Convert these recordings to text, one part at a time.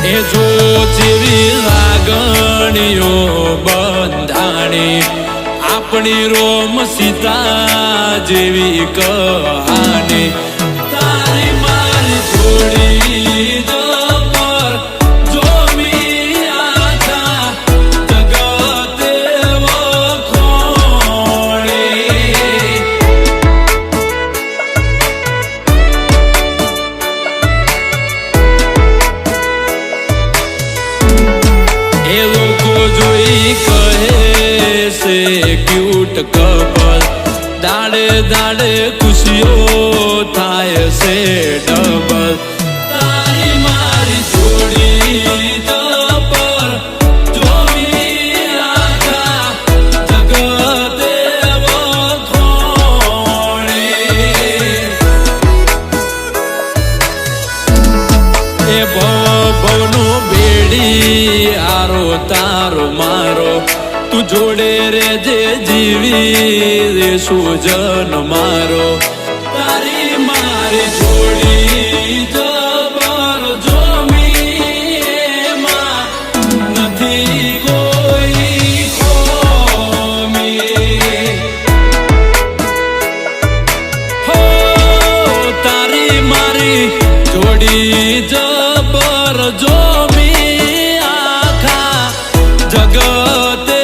એ જો જેવી લાગણીઓ બંધાણી આપણી રોમ સીતા જેવી કહાની તારી મારી જોડી જબર જોમી આખા જગતે વખોણી એ લોકો જોઈ કહે છે ક્યુટ કપલ દાડે દાડે ખુશીઓ થાય છે ડબલ તારી મારી જોડી જબર જોવી આખા જગતે વખોણી એ ભવનો બેડી આરો તારો મારો તું જોડે રે જે જીવી સુજન મારો તારી મારી જોડી જબર જોમી એમાં નથી કોઈ ખોમી હો તારી મારી જોડી જબર જોમી આખા જગતે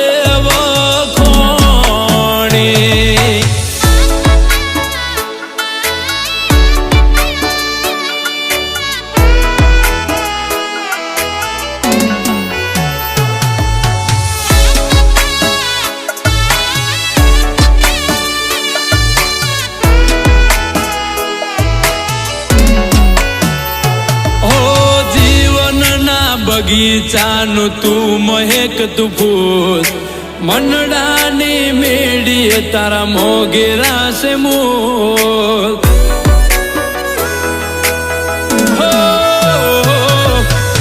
બગીચાનું તું મહેક તું ફૂલ મનડાની મેડીએ તારા મોગેરા છે મૂલ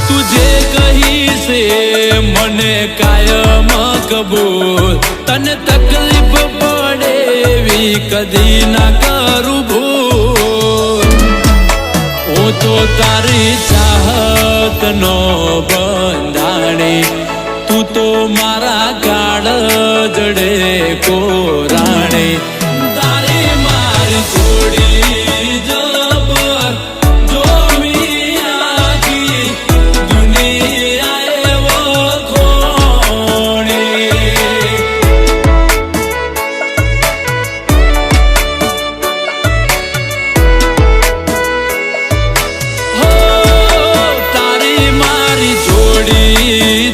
તું જે કહી છે મને કાયમ કબૂલ તને તકલીફ પડે એવી કદી ના કરું ભૂલ હું તો તારી ચાહત નો બંધાણી તું તો મારા કાળ જડે કોરાણી તારી મારી જોડી જબર જોમી આખી દુનિયાએ વખોણી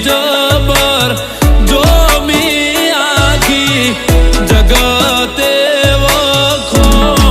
જબર જોમી આખી જગતે વખોણી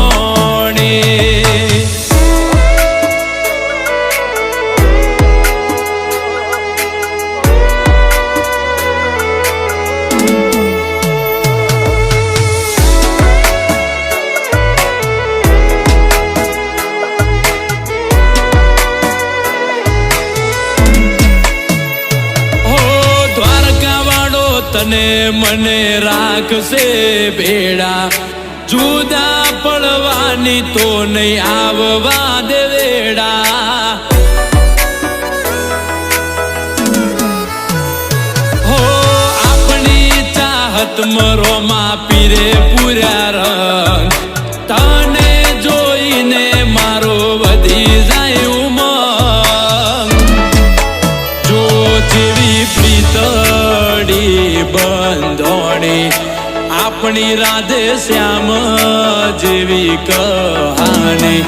તને મને રાખશે ભેડા જુદા પડવાની તો નહીં આવવા દે વેડા હો આપણી ચાહત મરોમાં પીરે પૂર્યા રંગ તને જોઈને મારો વધી જાય ઉમંગ જો જેવી પ્રીતડી બંધોણી આપણી રાધે શ્યામ જેવી કહાની